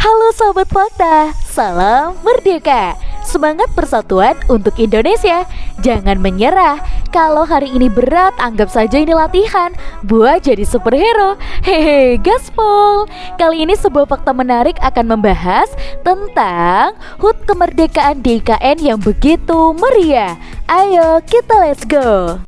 Halo Sobat Fakta, salam merdeka. Semangat persatuan untuk Indonesia. Jangan menyerah. Kalau hari ini berat, anggap saja ini latihan buat jadi superhero. Hehe, gaspol. Kali ini sebuah fakta menarik akan membahas tentang HUT kemerdekaan di IKN yang begitu meriah. Ayo kita let's go.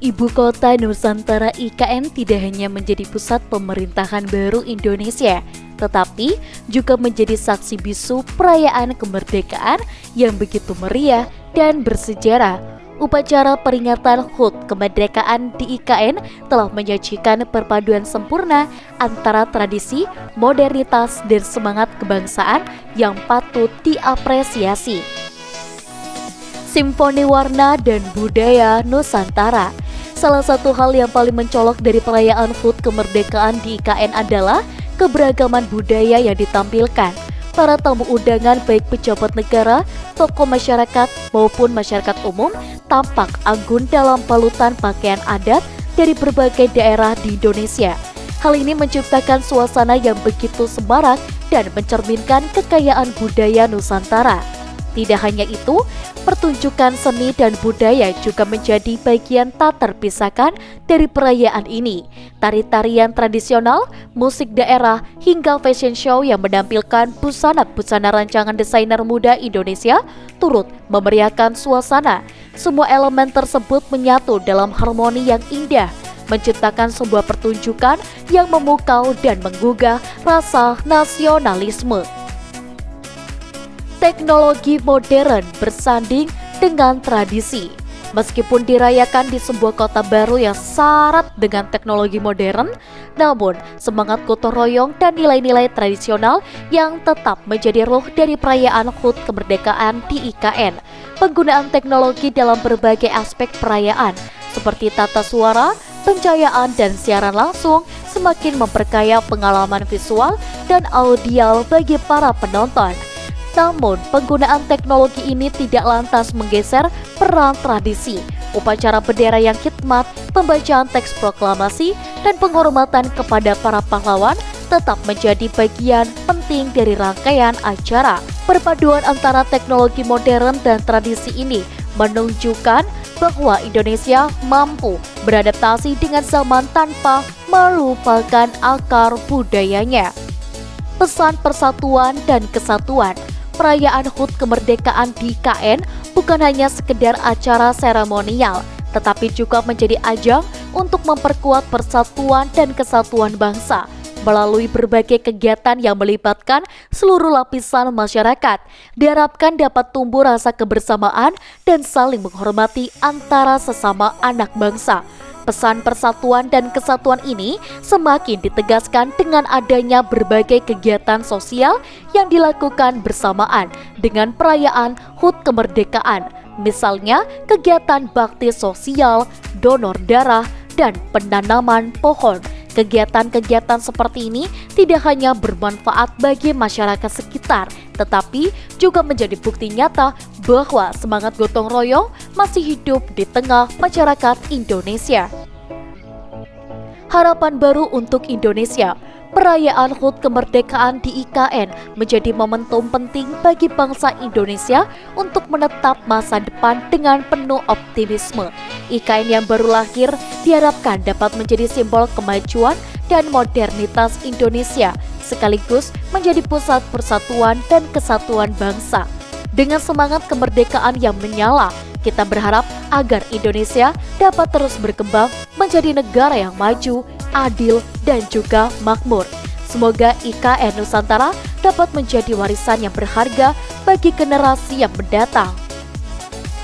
Ibu kota Nusantara IKN tidak hanya menjadi pusat pemerintahan baru Indonesia, tetapi juga menjadi saksi bisu perayaan kemerdekaan yang begitu meriah dan bersejarah. Upacara peringatan HUT kemerdekaan di IKN telah menyajikan perpaduan sempurna antara tradisi, modernitas, dan semangat kebangsaan yang patut diapresiasi. Simfoni warna dan budaya Nusantara. Salah satu hal yang paling mencolok dari perayaan HUT kemerdekaan di IKN adalah keberagaman budaya yang ditampilkan. Para tamu undangan baik pejabat negara, tokoh masyarakat maupun masyarakat umum tampak anggun dalam balutan pakaian adat dari berbagai daerah di Indonesia. Hal ini menciptakan suasana yang begitu semarak dan mencerminkan kekayaan budaya Nusantara. Tidak hanya itu, pertunjukan seni dan budaya juga menjadi bagian tak terpisahkan dari perayaan ini. Tari-tarian tradisional, musik daerah, hingga fashion show yang menampilkan busana-busana rancangan desainer muda Indonesia turut memeriahkan suasana. Semua elemen tersebut menyatu dalam harmoni yang indah, menciptakan sebuah pertunjukan yang memukau dan menggugah rasa nasionalisme. Teknologi modern bersanding dengan tradisi. Meskipun dirayakan di sebuah kota baru yang syarat dengan teknologi modern, namun semangat gotong royong dan nilai-nilai tradisional yang tetap menjadi ruh dari perayaan HUT kemerdekaan di IKN. Penggunaan teknologi dalam berbagai aspek perayaan, seperti tata suara, pencahayaan, dan siaran langsung semakin memperkaya pengalaman visual dan audio bagi para penonton. Namun, penggunaan teknologi ini tidak lantas menggeser peran tradisi. Upacara bendera yang khidmat, pembacaan teks proklamasi, dan penghormatan kepada para pahlawan tetap menjadi bagian penting dari rangkaian acara. Perpaduan antara teknologi modern dan tradisi ini menunjukkan bahwa Indonesia mampu beradaptasi dengan zaman tanpa melupakan akar budayanya. Pesan persatuan dan kesatuan. Perayaan HUT kemerdekaan di IKN bukan hanya sekedar acara seremonial, tetapi juga menjadi ajang untuk memperkuat persatuan dan kesatuan bangsa melalui berbagai kegiatan yang melibatkan seluruh lapisan masyarakat. Diharapkan dapat tumbuh rasa kebersamaan dan saling menghormati antara sesama anak bangsa. Pesan persatuan dan kesatuan ini semakin ditegaskan dengan adanya berbagai kegiatan sosial yang dilakukan bersamaan dengan perayaan HUT kemerdekaan. Misalnya kegiatan bakti sosial, donor darah, dan penanaman pohon. Kegiatan-kegiatan seperti ini tidak hanya bermanfaat bagi masyarakat sekitar, tetapi juga menjadi bukti nyata bahwa semangat gotong royong masih hidup di tengah masyarakat Indonesia. Harapan baru untuk Indonesia. Perayaan HUT kemerdekaan di IKN menjadi momentum penting bagi bangsa Indonesia untuk menetap masa depan dengan penuh optimisme. IKN yang baru lahir diharapkan dapat menjadi simbol kemajuan dan modernitas Indonesia, sekaligus menjadi pusat persatuan dan kesatuan bangsa. Dengan semangat kemerdekaan yang menyala, kita berharap agar Indonesia dapat terus berkembang menjadi negara yang maju, adil, dan juga makmur. Semoga IKN Nusantara dapat menjadi warisan yang berharga bagi generasi yang mendatang.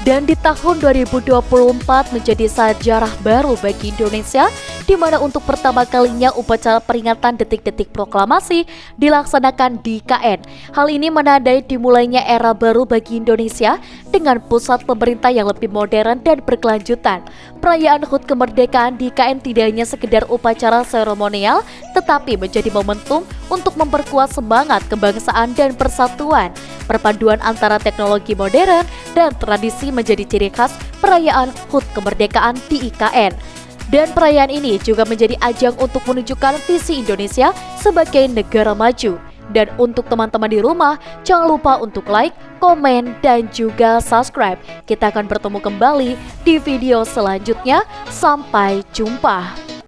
Dan di tahun 2024 menjadi sejarah baru bagi Indonesia di mana untuk pertama kalinya upacara peringatan detik-detik proklamasi dilaksanakan di IKN. Hal ini menandai dimulainya era baru bagi Indonesia dengan pusat pemerintah yang lebih modern dan berkelanjutan. Perayaan HUT kemerdekaan di IKN tidak hanya sekedar upacara seremonial, tetapi menjadi momentum untuk memperkuat semangat kebangsaan dan persatuan. Perpaduan antara teknologi modern dan tradisi menjadi ciri khas perayaan HUT kemerdekaan di IKN. Dan perayaan ini juga menjadi ajang untuk menunjukkan visi Indonesia sebagai negara maju. Dan untuk teman-teman di rumah, jangan lupa untuk like, komen, dan juga subscribe. Kita akan bertemu kembali di video selanjutnya. Sampai jumpa.